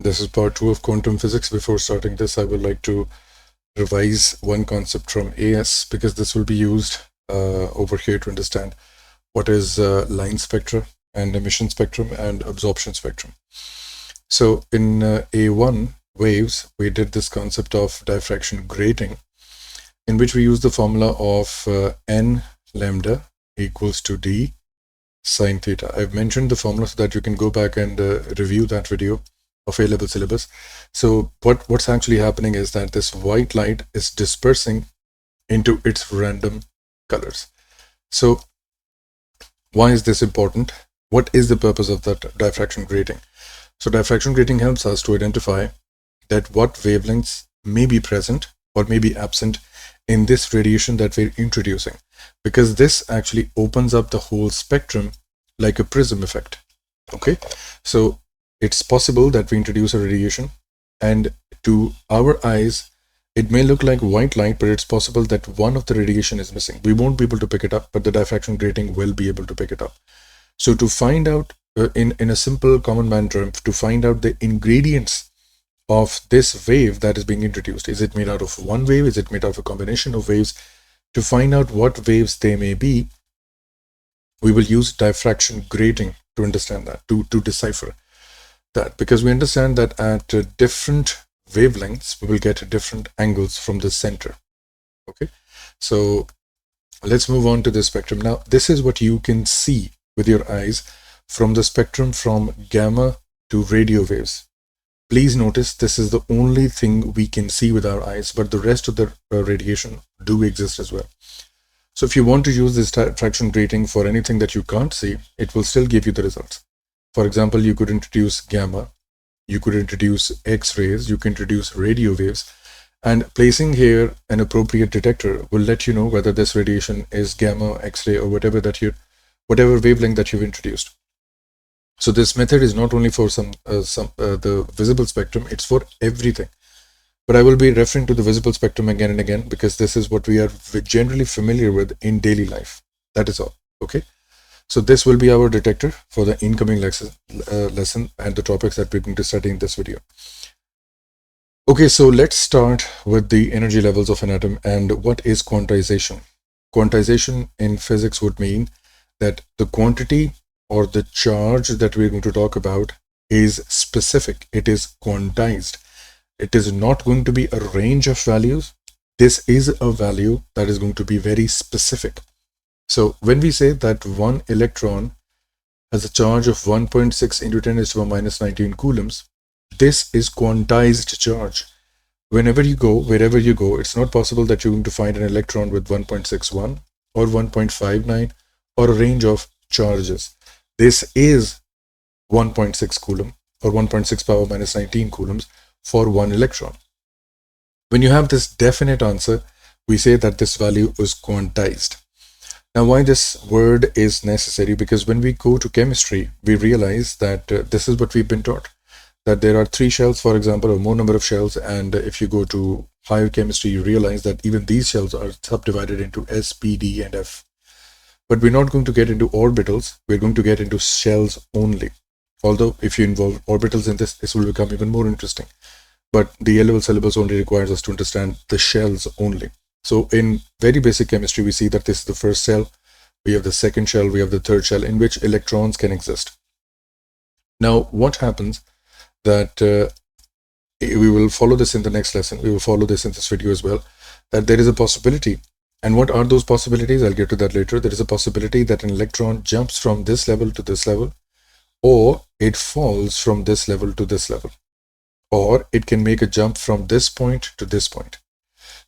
This is part 2 of quantum physics. Before starting this, I would like to revise one concept from AS because this will be used over here to understand what is line spectra and emission spectrum and absorption spectrum. So in A1 waves, we did this concept of diffraction grating, in which we use the formula of n lambda equals to d sine theta. I've mentioned the formula so that you can go back and review that video of A-level syllabus. So what's actually happening is that this white light is dispersing into its random colors. So why is this important? What is the purpose of that diffraction grating? So diffraction grating helps us to identify that what wavelengths may be present or may be absent in this radiation that we're introducing, because this actually opens up the whole spectrum like a prism effect. Okay, so it's possible that we introduce a radiation and to our eyes it may look like white light, but it's possible that one of the radiation is missing. We won't be able to pick it up, but the diffraction grating will be able to pick it up. So to find out in a simple common man term, to find out the ingredients of this wave that is being introduced, is it made out of one wave, is it made out of a combination of waves, to find out what waves they may be, we will use diffraction grating to understand that, to decipher that, because we understand that at different wavelengths we will get different angles from the center. Okay, so let's move on to the spectrum. Now this is what you can see with your eyes from the spectrum from gamma to radio waves. Please notice this is the only thing we can see with our eyes, but the rest of the radiation do exist as well. So if you want to use this diffraction grating for anything that you can't see, it will still give you the results. For example, you could introduce gamma, you could introduce X-rays, you can introduce radio waves, and placing here an appropriate detector will let you know whether this radiation is gamma, X-ray, or whatever wavelength that you've introduced. So this method is not only for the visible spectrum, it's for everything. But I will be referring to the visible spectrum again and again because this is what we are generally familiar with in daily life. That is all. Okay. So this will be our detector for the incoming lesson and the topics that we're going to study in this video. Okay, so let's start with the energy levels of an atom and what is quantization. Quantization in physics would mean that the quantity or the charge that we're going to talk about is specific. It is quantized. It is not going to be a range of values. This is a value that is going to be very specific. So when we say that one electron has a charge of 1.6 into 10 raised to the minus 19 coulombs, this is quantized charge. Whenever you go, wherever you go, it's not possible that you're going to find an electron with 1.61 or 1.59 or a range of charges. This is 1.6 coulomb or 1.6 power minus 19 coulombs for one electron. When you have this definite answer, we say that this value is quantized. Now, why this word is necessary? Because when we go to chemistry, we realize that this is what we've been taught, that there are 3 shells, for example, or more number of shells. And if you go to higher chemistry, you realize that even these shells are subdivided into S, P, D, and F. But we're not going to get into orbitals. We're going to get into shells only. Although if you involve orbitals in this will become even more interesting. But the A-level syllabus only requires us to understand the shells only. So in very basic chemistry, we see that this is the first shell, we have the second shell, we have the third shell in which electrons can exist. Now, what happens that we will follow this in the next lesson, we will follow this in this video as well, that there is a possibility. And what are those possibilities? I'll get to that later. There is a possibility that an electron jumps from this level to this level, or it falls from this level to this level, or it can make a jump from this point to this point.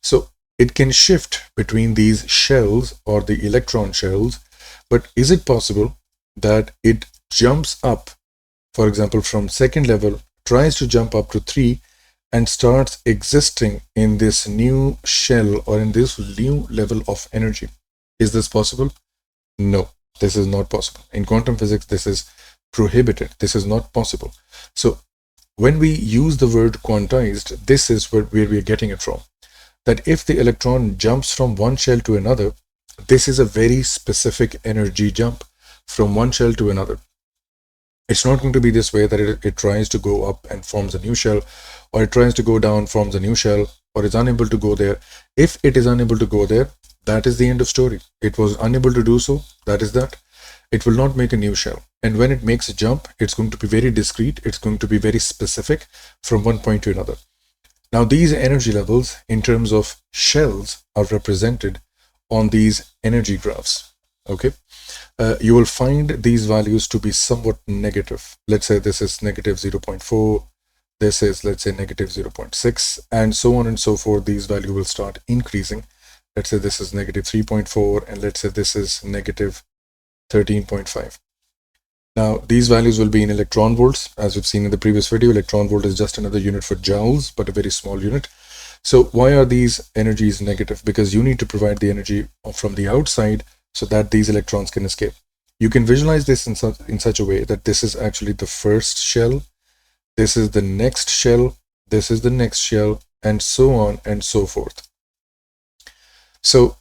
So it can shift between these shells or the electron shells, but is it possible that it jumps up, for example, from second level, tries to jump up to 3 and starts existing in this new shell or in this new level of energy? Is this possible? No, this is not possible. In quantum physics, this is prohibited. This is not possible. So when we use the word quantized, this is where we're getting it from. That if the electron jumps from one shell to another, this is a very specific energy jump from one shell to another. It's not going to be this way that it tries to go up and forms a new shell, or it tries to go down, forms a new shell, or is unable to go there. If it is unable to go there, that is the end of story. It was unable to do so, that is that. It will not make a new shell. And when it makes a jump, it's going to be very discrete. It's going to be very specific from one point to another. Now, these energy levels in terms of shells are represented on these energy graphs. Okay. You will find these values to be somewhat negative. Let's say this is negative 0.4. This is, let's say, negative 0.6, and so on and so forth. These values will start increasing. Let's say this is negative 3.4, and let's say this is negative 13.5. Now, these values will be in electron volts. As we've seen in the previous video, electron volt is just another unit for joules, but a very small unit. So why are these energies negative? Because you need to provide the energy from the outside so that these electrons can escape. You can visualize this in such a way that this is actually the first shell, this is the next shell, this is the next shell, and so on and so forth. So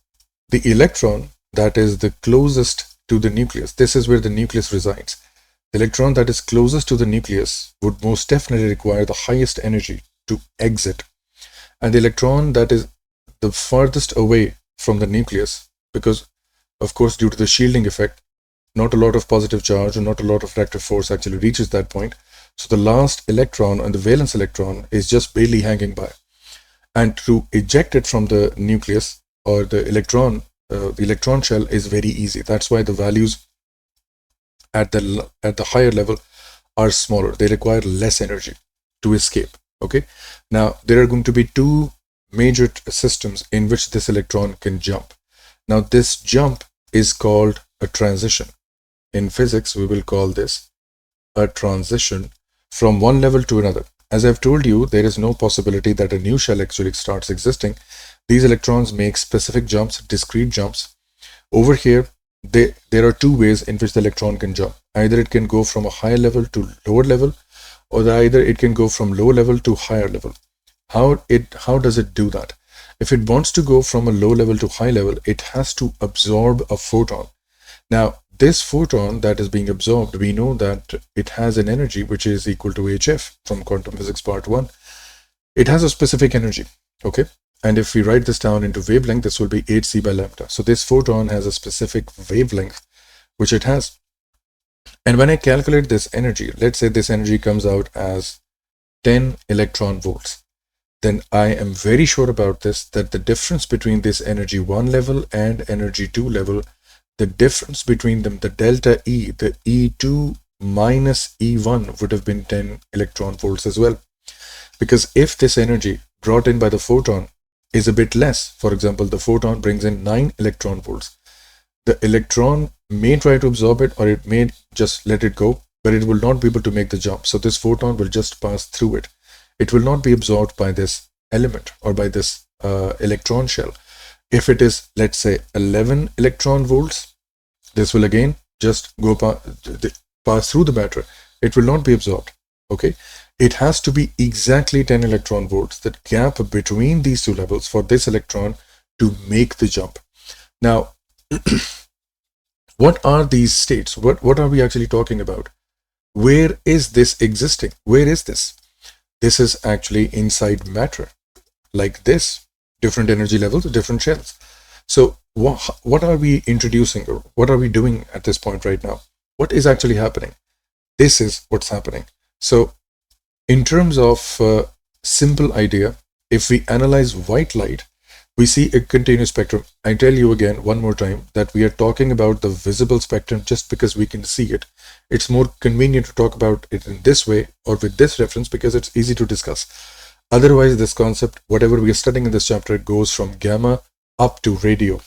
the electron that is the closest to the nucleus, this is where the nucleus resides. The electron that is closest to the nucleus would most definitely require the highest energy to exit. And the electron that is the farthest away from the nucleus, because of course, due to the shielding effect, not a lot of positive charge or not a lot of reactive force actually reaches that point. So the last electron and the valence electron is just barely hanging by. And to eject it from the nucleus or the electron shell is very easy. That's why the values at the higher level are smaller. They require less energy to escape. Okay. Now, there are going to be two major systems in which this electron can jump. Now, this jump is called a transition. In physics, we will call this a transition from one level to another. As I've told you, there is no possibility that a new shell actually starts existing. These electrons make specific jumps, discrete jumps. Over here, there are two ways in which the electron can jump. Either it can go from a higher level to lower level, or either it can go from low level to higher level. How does it do that? If it wants to go from a low level to high level, it has to absorb a photon. Now, this photon that is being absorbed, we know that it has an energy which is equal to HF from quantum physics part 1. It has a specific energy, okay? And if we write this down into wavelength, this will be hc by lambda. So this photon has a specific wavelength which it has. And when I calculate this energy, let's say this energy comes out as 10 electron volts. Then I am very sure about this, that the difference between this energy 1 level and energy 2 level, the difference between them, the delta E, the E2 minus E1 would have been 10 electron volts as well. Because if this energy brought in by the photon is a bit less, for example, the photon brings in 9 electron volts, the electron may try to absorb it or it may just let it go, but it will not be able to make the jump. So this photon will just pass through it. It will not be absorbed by this element or by this electron shell. If it is, let's say, 11 electron volts, this will again just go pass through the matter. It will not be absorbed. Okay, it has to be exactly 10 electron volts, that gap between these two levels, for this electron to make the jump. Now, what are these states? What are we actually talking about? Where is this existing? Where is this? This is actually inside matter, like this, different energy levels, different shells. So what are we introducing, or what are we doing at this point right now? What is actually happening? This is what's happening. So in terms of simple idea, if we analyze white light, we see a continuous spectrum. I tell you again one more time that we are talking about the visible spectrum just because we can see it. It's more convenient to talk about it in this way or with this reference because it's easy to discuss. Otherwise, this concept, whatever we are studying in this chapter, goes from gamma up to radio,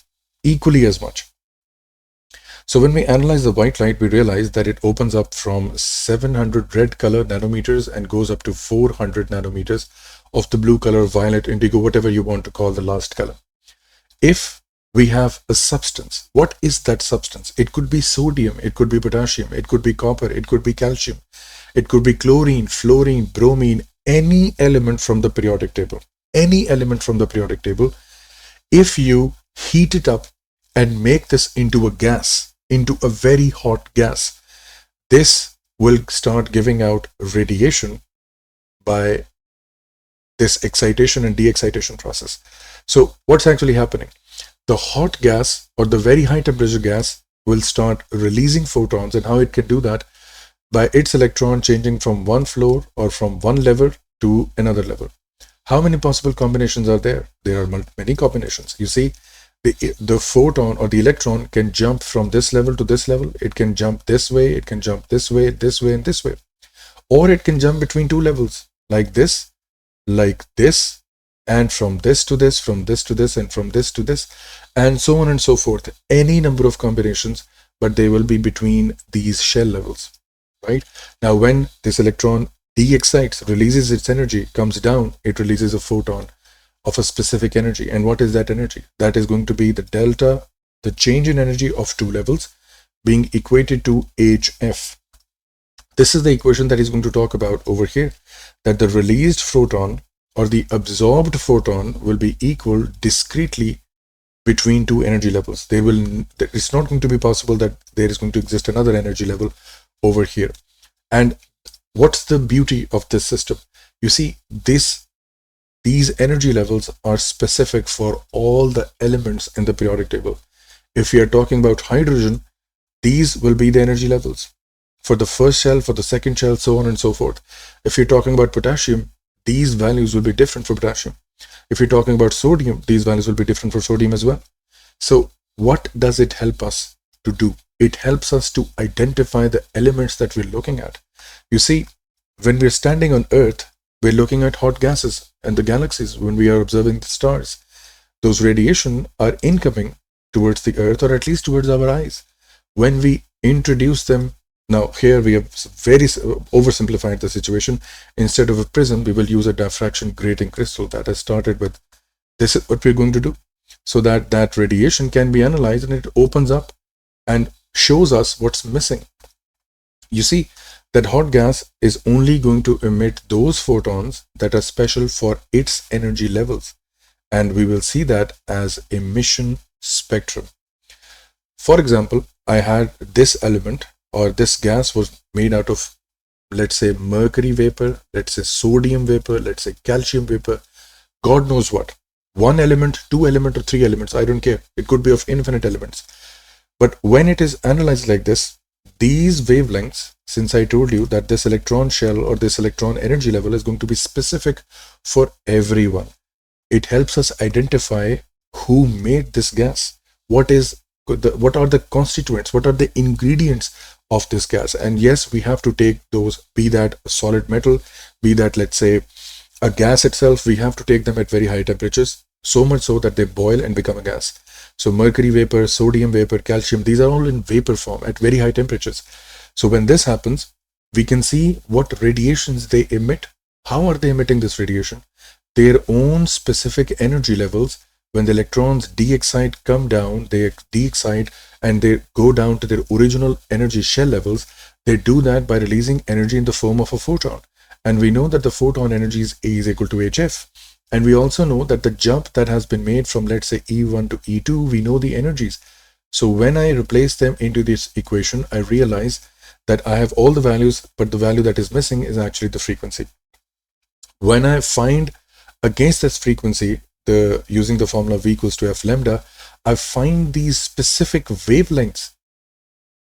equally as much. So when we analyze the white light, we realize that it opens up from 700 red color nanometers and goes up to 400 nanometers of the blue color, violet, indigo, whatever you want to call the last color. If we have a substance, what is that substance? It could be sodium, it could be potassium, it could be copper, it could be calcium, it could be chlorine, fluorine, bromine, any element from the periodic table. Any element from the periodic table. If you heat it up and make this into a gas, into a very hot gas, this will start giving out radiation by this excitation and de-excitation process. So what's actually happening? The hot gas or the very high temperature gas will start releasing photons, and how it can do that? By its electron changing from one floor or from one level to another level. How many possible combinations are there? There are many combinations. You see, the photon or the electron can jump from this level to this level. It can jump this way, it can jump this way, and this way. Or it can jump between two levels, like this, and from this to this, from this to this, and from this to this, and so on and so forth. Any number of combinations, but they will be between these shell levels, right? Now, when this electron de-excites, releases its energy, comes down, it releases a photon of a specific energy. And what is that energy? That is going to be the delta, the change in energy of two levels, being equated to HF. This is the equation that he's going to talk about over here, that the released photon or the absorbed photon will be equal discretely between two energy levels. It's not going to be possible that there is going to exist another energy level over here. And what's the beauty of this system? You see, these energy levels are specific for all the elements in the periodic table. If we are talking about hydrogen, these will be the energy levels for the first shell, for the second shell, so on and so forth. If you're talking about potassium, these values will be different for potassium. If you're talking about sodium, these values will be different for sodium as well. So what does it help us to do? It helps us to identify the elements that we're looking at. You see, when we're standing on Earth, we're looking at hot gases and the galaxies. When we are observing the stars, those radiation are incoming towards the Earth, or at least towards our eyes. When we introduce them, now here we have very oversimplified the situation. Instead of a prism, we will use a diffraction grating crystal that has started with, this is what we're going to do, so that that radiation can be analyzed and it opens up and shows us what's missing. You see, that hot gas is only going to emit those photons that are special for its energy levels. And we will see that as emission spectrum. For example, I had this element, or this gas was made out of, let's say, mercury vapor, let's say sodium vapor, let's say calcium vapor, God knows what. One element, two elements, or three elements, I don't care. It could be of infinite elements. But when it is analyzed like this, these wavelengths, since I told you that this electron shell or this electron energy level is going to be specific for everyone, it helps us identify who made this gas, what are the constituents, what are the ingredients of this gas. And yes, we have to take those, be that a solid metal, be that, let's say, a gas itself, we have to take them at very high temperatures, so much so that they boil and become a gas. So mercury vapor, sodium vapor, calcium, these are all in vapor form at very high temperatures. So when this happens, we can see what radiations they emit. How are they emitting this radiation? Their own specific energy levels. When the electrons de-excite, come down, they de-excite and they go down to their original energy shell levels. They do that by releasing energy in the form of a photon. And we know that the photon energy is A is equal to HF. And we also know that the jump that has been made from, let's say, E1 to E2, we know the energies. So when I replace them into this equation, I realize that I have all the values, but the value that is missing is actually the frequency. When I find against this frequency, using the formula V equals to F lambda, I find these specific wavelengths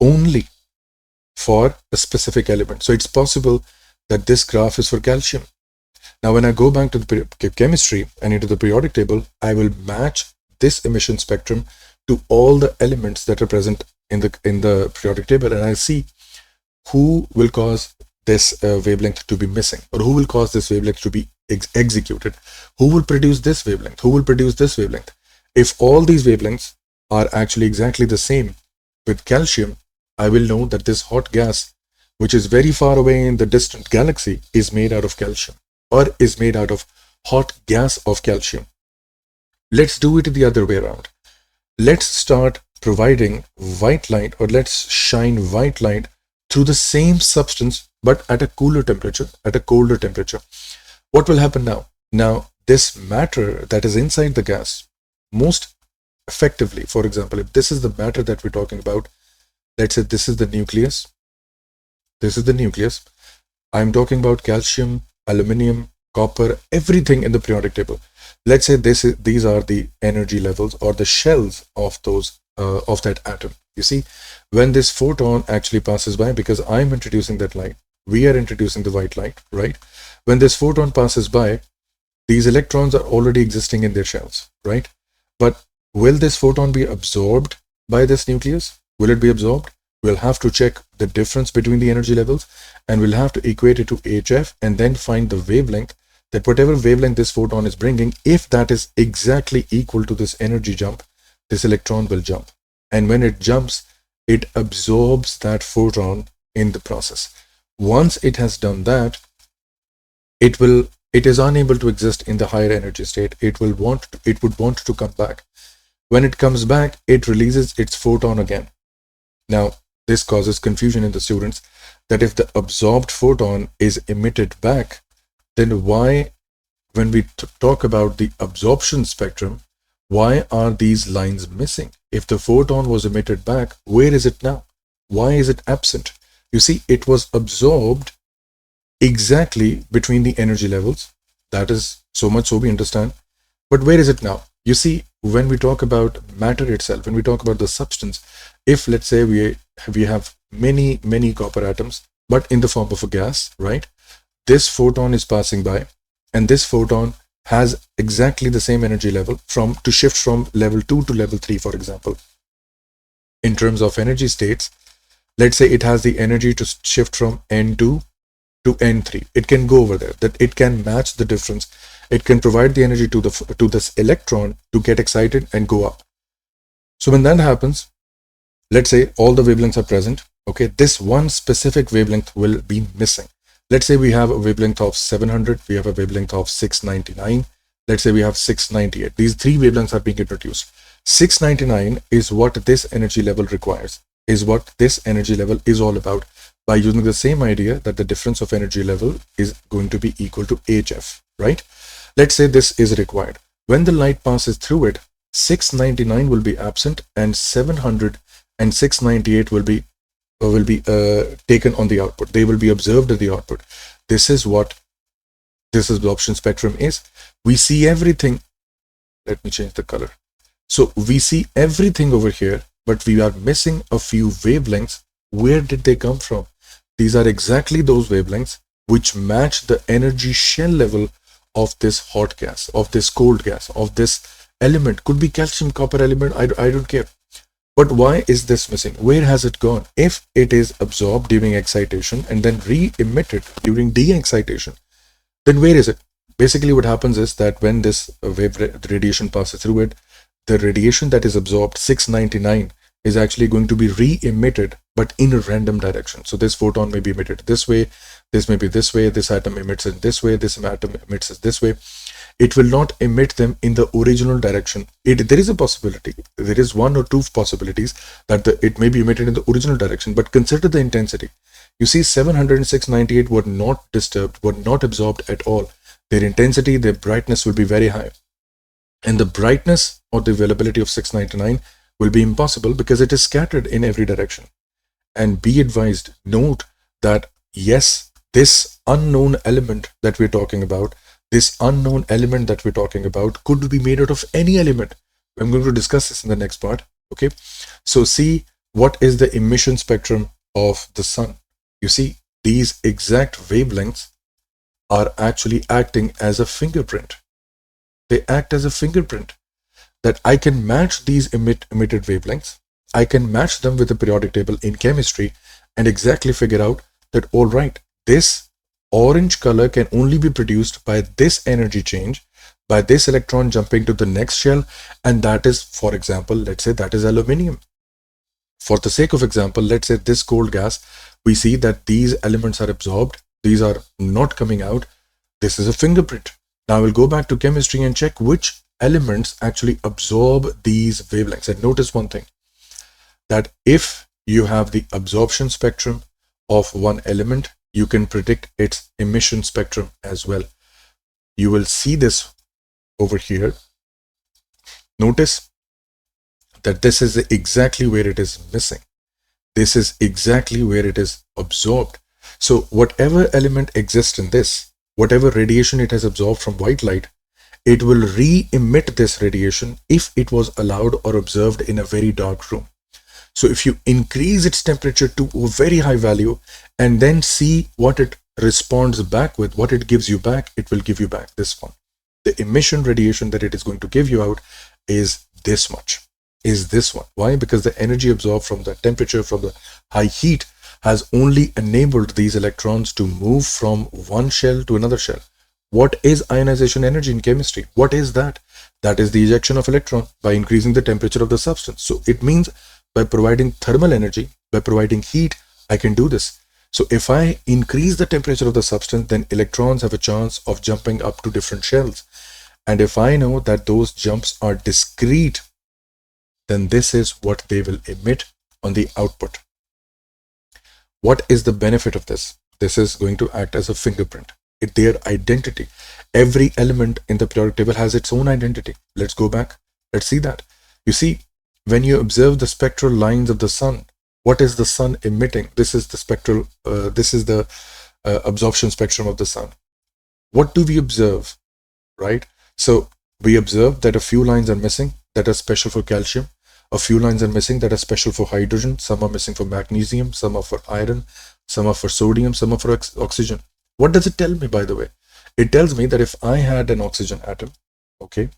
only for a specific element. So it's possible that this graph is for calcium. Now, when I go back to the chemistry and into the periodic table, I will match this emission spectrum to all the elements that are present in the periodic table, and I'll see who will cause this wavelength to be missing, or who will cause this wavelength to be executed, who will produce this wavelength, who will produce this wavelength. If all these wavelengths are actually exactly the same with calcium, I will know that this hot gas, which is very far away in the distant galaxy, is made out of calcium, or is made out of hot gas of calcium. Let's do it the other way around. Let's start providing white light, or let's shine white light through the same substance, but at a cooler temperature, at a colder temperature. What will happen now? Now, this matter that is inside the gas, most effectively, for example, if this is the matter that we're talking about, let's say this is the nucleus, This is the nucleus. I'm talking about calcium, aluminium, copper, everything in the periodic table. Let's say these are the energy levels or the shells of those of that atom. You see, when this photon actually passes by, because I'm introducing that light, we are introducing the white light, right? When this photon passes by, these electrons are already existing in their shells, right? But will this photon be absorbed by this nucleus? Will it be absorbed? We'll have to check the difference between the energy levels, and we'll have to equate it to HF and then find the wavelength, that whatever wavelength this photon is bringing, if that is exactly equal to this energy jump, this electron will jump. And when it jumps, it absorbs that photon in the process. Once it has done that, it is unable to exist in the higher energy state. It would want to come back. When it comes back, it releases its photon again. Now, this causes confusion in the students, that if the absorbed photon is emitted back, then why, when we talk about the absorption spectrum, why are these lines missing? If the photon was emitted back, where is it now? Why is it absent? You see, it was absorbed exactly between the energy levels. That is so much so we understand. But where is it now? You see, when we talk about matter itself, when we talk about the substance, if let's say we have many copper atoms, but in the form of a gas, right? This photon is passing by, and this photon has exactly the same energy level to shift from level 2 to level 3, for example. In terms of energy states, let's say it has the energy to shift from N2 to N3. It can go over there, that it can match the difference. It can provide the energy to this electron to get excited and go up. So when that happens, let's say all the wavelengths are present. Okay, this one specific wavelength will be missing. Let's say we have a wavelength of 700, we have a wavelength of 699, let's say we have 698. These three wavelengths are being introduced. 699 is what this energy level requires, is what this energy level is all about, by using the same idea that the difference of energy level is going to be equal to HF, right? Let's say this is required. When the light passes through it, 699 will be absent, and 700 and 698 will be taken on the output. They will be observed at the output. This is what this absorption spectrum is. We see everything. Let me change the color. So we see everything over here, but we are missing a few wavelengths. Where did they come from? These are exactly those wavelengths which match the energy shell level of this hot gas, of this cold gas, of this element. Could be calcium, copper element, I don't care. But why is this missing? Where has it gone? If it is absorbed during excitation and then re-emitted during de-excitation, then where is it? Basically what happens is that when this radiation passes through it, the radiation that is absorbed, 699, is actually going to be re-emitted, but in a random direction. So this photon may be emitted this way, this may be this way, this atom emits in this way, this atom emits in this way. It will not emit them in the original direction. There is a possibility, there is one or two possibilities that it may be emitted in the original direction, but consider the intensity. You see, 700 and 698 were not disturbed, were not absorbed at all. Their intensity, their brightness will be very high. And the brightness or the availability of 699 will be impossible because it is scattered in every direction. And be advised, note that yes, this unknown element that we're talking about, could be made out of any element. I'm going to discuss this in the next part. Okay, so see, what is the emission spectrum of the sun? You see, these exact wavelengths are actually acting as a fingerprint. They act as a fingerprint that I can match these emitted wavelengths. I can match them with the periodic table in chemistry and exactly figure out that, all right, this orange color can only be produced by this energy change, by this electron jumping to the next shell, and that is, for example, let's say that is aluminium. For the sake of example, let's say this cold gas, we see that these elements are absorbed, these are not coming out. This is a fingerprint. Now we'll go back to chemistry and check which elements actually absorb these wavelengths. And notice one thing, that if you have the absorption spectrum of one element, you can predict its emission spectrum as well. You will see this over here. Notice that this is exactly where it is missing. This is exactly where it is absorbed. So whatever element exists in this, whatever radiation it has absorbed from white light, it will re-emit this radiation if it was allowed or observed in a very dark room. So if you increase its temperature to a very high value and then see what it responds back with, what it gives you back, it will give you back this one. The emission radiation that it is going to give you out is this much, is this one. Why? Because the energy absorbed from the temperature, from the high heat, has only enabled these electrons to move from one shell to another shell. What is ionization energy in chemistry? What is that? That is the ejection of electron by increasing the temperature of the substance. So it means by providing thermal energy, by providing heat, I can do this. So if I increase the temperature of the substance, then electrons have a chance of jumping up to different shells. And if I know that those jumps are discrete, then this is what they will emit on the output. What is the benefit of this? This is going to act as a fingerprint. Their identity. Every element in the periodic table has its own identity. Let's go back. Let's see that. You see, when you observe the spectral lines of the sun, what is the sun emitting? This is the spectral, this is the absorption spectrum of the sun. What do we observe, right? So we observe that a few lines are missing that are special for calcium. A few lines are missing that are special for hydrogen. Some are missing for magnesium. Some are for iron. Some are for sodium. Some are for oxygen. What does it tell me, by the way? It tells me that if I had an oxygen atom, okay,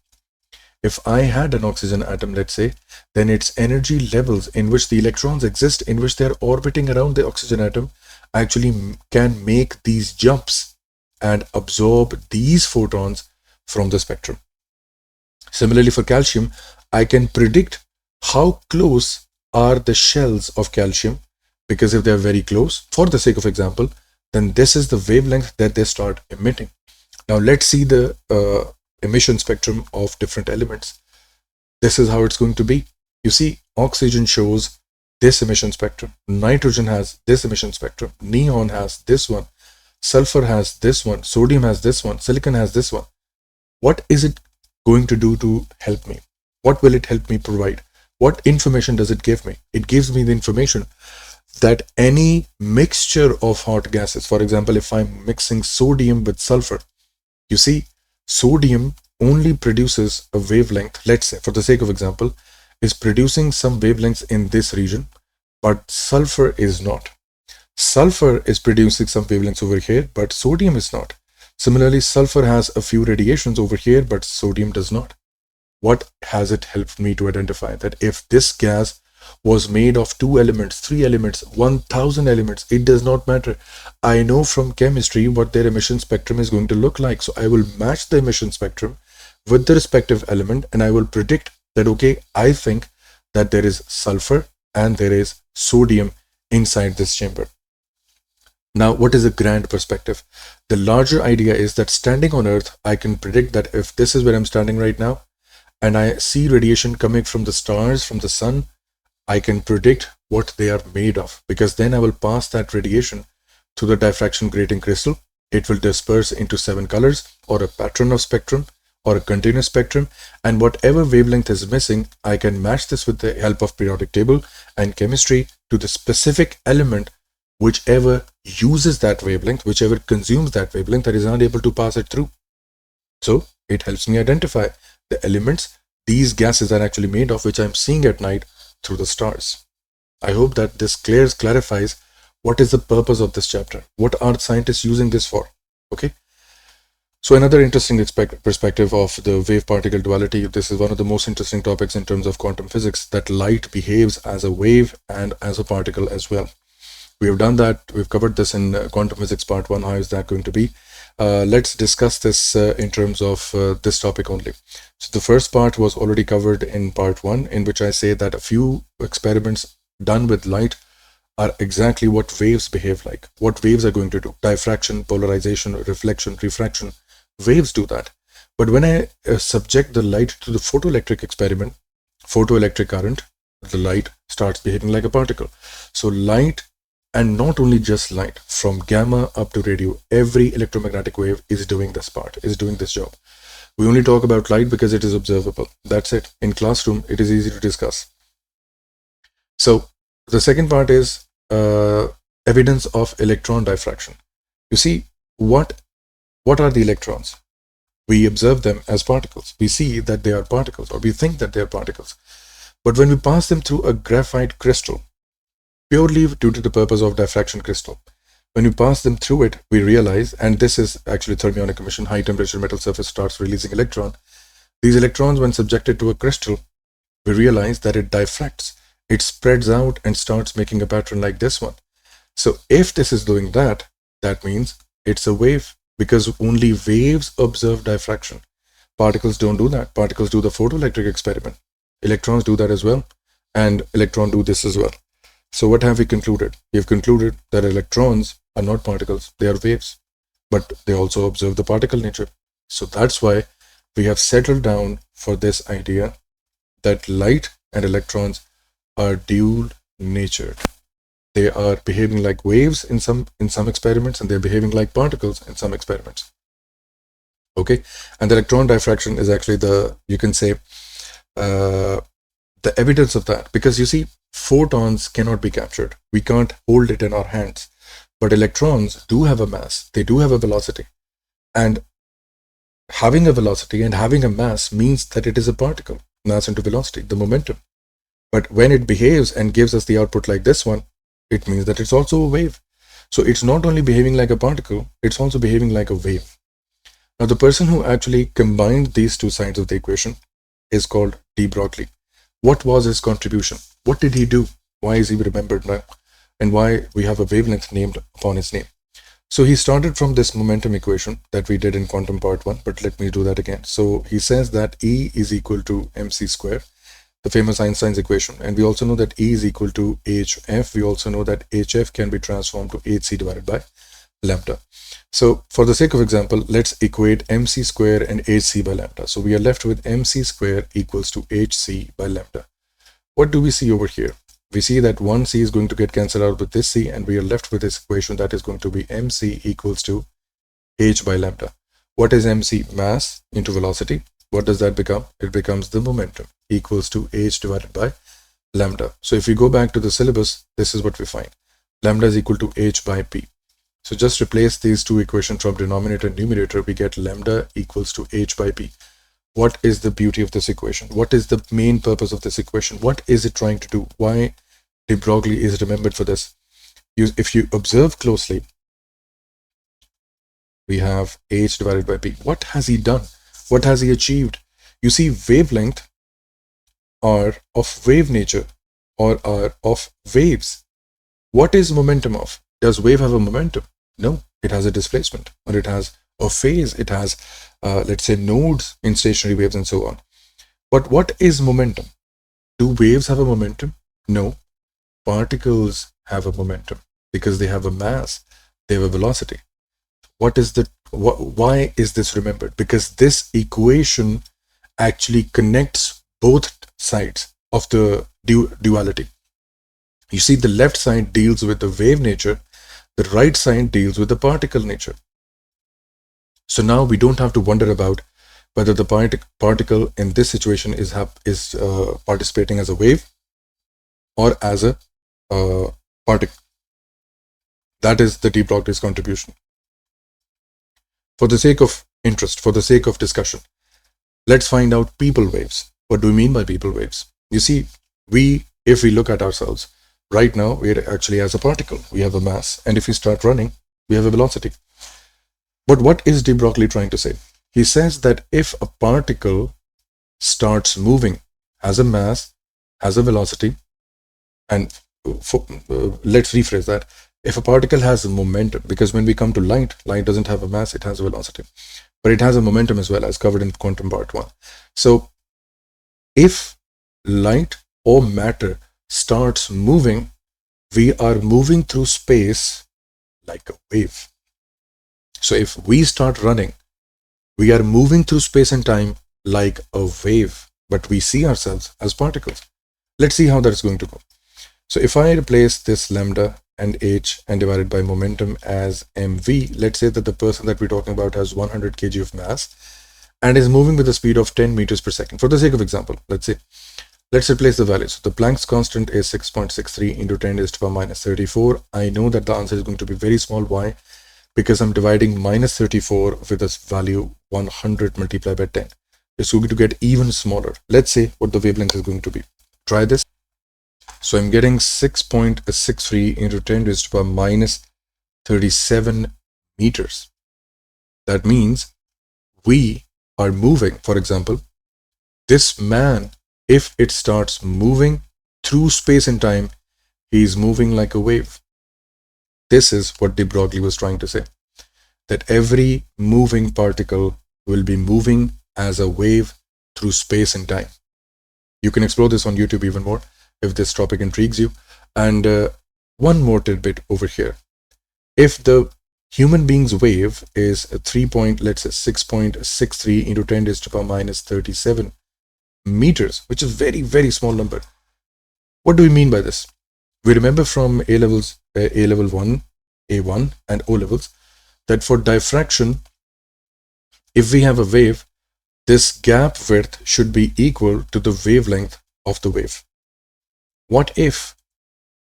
if I had an oxygen atom, let's say, then its energy levels in which the electrons exist, in which they're orbiting around the oxygen atom, actually can make these jumps and absorb these photons from the spectrum. Similarly, for calcium, I can predict how close are the shells of calcium, because if they're very close, for the sake of example, then this is the wavelength that they start emitting. Now let's see the emission spectrum of different elements. This is how it's going to be. You see, oxygen shows this emission spectrum. Nitrogen has this emission spectrum. Neon has this one. Sulfur has this one. Sodium has this one. Silicon has this one. What is it going to do to help me? What will it help me provide? What information does it give me? It gives me the information that any mixture of hot gases, for example, if I'm mixing sodium with sulfur, you see, sodium only produces a wavelength, let's say, for the sake of example, is producing some wavelengths in this region, but sulfur is not. Sulfur is producing some wavelengths over here, but sodium is not. Similarly, sulfur has a few radiations over here, but sodium does not. What has it helped me to identify? That if this gas was made of 2 elements, 3 elements, 1000 elements, it does not matter. I know from chemistry what their emission spectrum is going to look like. So I will match the emission spectrum with the respective element, and I will predict that, okay, I think that there is sulfur and there is sodium inside this chamber. Now, what is a grand perspective? The larger idea is that standing on Earth, I can predict that if this is where I'm standing right now, and I see radiation coming from the stars, from the sun, I can predict what they are made of, because then I will pass that radiation to the diffraction grating crystal. It will disperse into 7 colors, or a pattern of spectrum, or a continuous spectrum, and whatever wavelength is missing, I can match this with the help of periodic table and chemistry to the specific element, whichever uses that wavelength, whichever consumes that wavelength, that is not able to pass it through. So it helps me identify the elements these gases are actually made of, which I'm seeing at night through the stars. I hope that this clarifies what is the purpose of this chapter. What are scientists using this for? Okay. So another interesting perspective of the wave-particle duality. This is one of the most interesting topics in terms of quantum physics, that light behaves as a wave and as a particle as well. We have done that. We've covered this in quantum physics part 1. How is that going to be? Let's discuss this in terms of this topic only. So the first part was already covered in part 1, in which I say that a few experiments done with light are exactly what waves behave like. What waves are going to do. Diffraction, polarization, reflection, refraction. Waves do that. But when I subject the light to the photoelectric experiment, photoelectric current, the light starts behaving like a particle. So light, and not only just light, from gamma up to radio, every electromagnetic wave is doing this part, is doing this job. We only talk about light because it is observable. That's it. In classroom, it is easy to discuss. So the second part is evidence of electron diffraction. You see, what are the electrons? We observe them as particles. We see that they are particles, or we think that they are particles. But when we pass them through a graphite crystal, purely due to the purpose of diffraction crystal, when we pass them through it, we realize, and this is actually thermionic emission, high temperature metal surface starts releasing electron. These electrons, when subjected to a crystal, we realize that it diffracts. It spreads out and starts making a pattern like this one. So if this is doing that, that means it's a wave, because only waves observe diffraction. Particles don't do that. Particles do the photoelectric experiment. Electrons do that as well, and electrons do this as well. So what have we concluded? We have concluded that electrons are not particles, they are waves, but they also observe the particle nature. So that's why we have settled down for this idea that light and electrons are dual natured. They are behaving like waves in some experiments, and they're behaving like particles in some experiments. Okay, and the electron diffraction is actually you can say, the evidence of that, because you see, photons cannot be captured. We can't hold it in our hands, but electrons do have a mass. They do have a velocity, and having a velocity and having a mass means that it is a particle. Mass into velocity, the momentum. But when it behaves and gives us the output like this one, it means that it's also a wave. So it's not only behaving like a particle, it's also behaving like a wave. Now, the person who actually combined these two sides of the equation is called De-Broglie. What was his contribution? What did he do? Why is he remembered now? And why we have a wavelength named upon his name? So he started from this momentum equation that we did in quantum part 1, but let me do that again. So he says that E is equal to mc square, the famous Einstein's equation. And we also know that E is equal to hf. We also know that hf can be transformed to hc divided by lambda. So for the sake of example, let's equate mc square and hc by lambda. So we are left with mc square equals to hc by lambda. What do we see over here? We see that one c is going to get cancelled out with this c, and we are left with this equation that is going to be mc equals to h by lambda. What is mc? Mass into velocity. What does that become? It becomes the momentum equals to h divided by lambda. So if we go back to the syllabus, this is what we find. Lambda is equal to h by p. So just replace these two equations from denominator and numerator. We get lambda equals to h by p. What is the beauty of this equation? What is the main purpose of this equation? What is it trying to do? Why De-Broglie is remembered for this? If you observe closely, we have h divided by p. What has he done? What has he achieved? You see, wavelength are of wave nature, or are of waves. What is momentum of? Does wave have a momentum? No, it has a displacement, or it has a phase. It has, let's say, nodes in stationary waves and so on. But what is momentum? Do waves have a momentum? No. Particles have a momentum because they have a mass, they have a velocity. Why is this remembered? Because this equation actually connects both sides of the duality. You see, the left side deals with the wave nature, the right side deals with the particle nature. So now we don't have to wonder about whether the particle in this situation is participating as a wave or as a particle. That is the De-Broglie's contribution. For the sake of interest, for the sake of discussion, let's find out people waves. What do we mean by people waves? You see, if we look at ourselves, right now we're actually as a particle. We have a mass, and if we start running, we have a velocity. But what is De-Broglie trying to say? He says that if a particle starts moving, has a mass, has a velocity, and let's rephrase that. If a particle has a momentum, because when we come to light doesn't have a mass, it has a velocity, but it has a momentum as well, as covered in quantum part 1. So if light or matter starts moving, we are moving through space like a wave. So if we start running, we are moving through space and time like a wave, but we see ourselves as particles. Let's see how that's going to go. So if I replace this lambda and h and divide it by momentum as mv, let's say that the person that we're talking about has 100 kg of mass and is moving with a speed of 10 meters per second. For the sake of example, let's say Let's replace the values. So the Planck's constant is 6.63 into 10 raised to the power minus 34. I know that the answer is going to be very small. Why? Because I'm dividing minus 34 with this value 100 multiplied by 10. It's going to get even smaller. Let's say what the wavelength is going to be. Try this. So I'm getting 6.63 into 10 raised to the power minus 37 meters. That means we are moving. For example, this man, if it starts moving through space and time, he is moving like a wave. This is what De-Broglie was trying to say, that every moving particle will be moving as a wave through space and time. You can explore this on YouTube even more if this topic intrigues you. And one more tidbit over here. If the human being's wave is 6.63 into 10 raised to the power minus 37 meters, which is very, very small number. What do we mean by this? We remember from A levels, A level 1, A1 and O levels, that for diffraction, if we have a wave, this gap width should be equal to the wavelength of the wave. What if?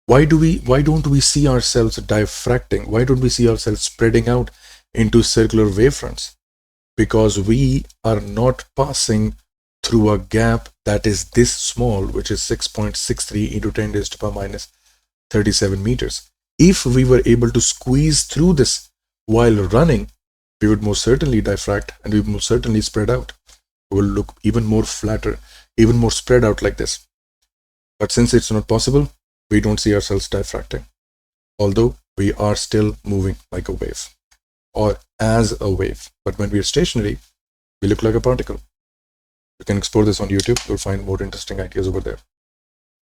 Why don't we see ourselves diffracting? Why don't we see ourselves spreading out into circular wavefronts? Because we are not passing through a gap that is this small, which is 6.63 into 10 raised to the power minus 37 meters. If we were able to squeeze through this while running, we would most certainly diffract and we would most certainly spread out. We will look even more flatter, even more spread out like this. But since it's not possible, we don't see ourselves diffracting, although we are still moving like a wave or as a wave. But when we are stationary, we look like a particle. You can explore this on YouTube. You'll find more interesting ideas over there.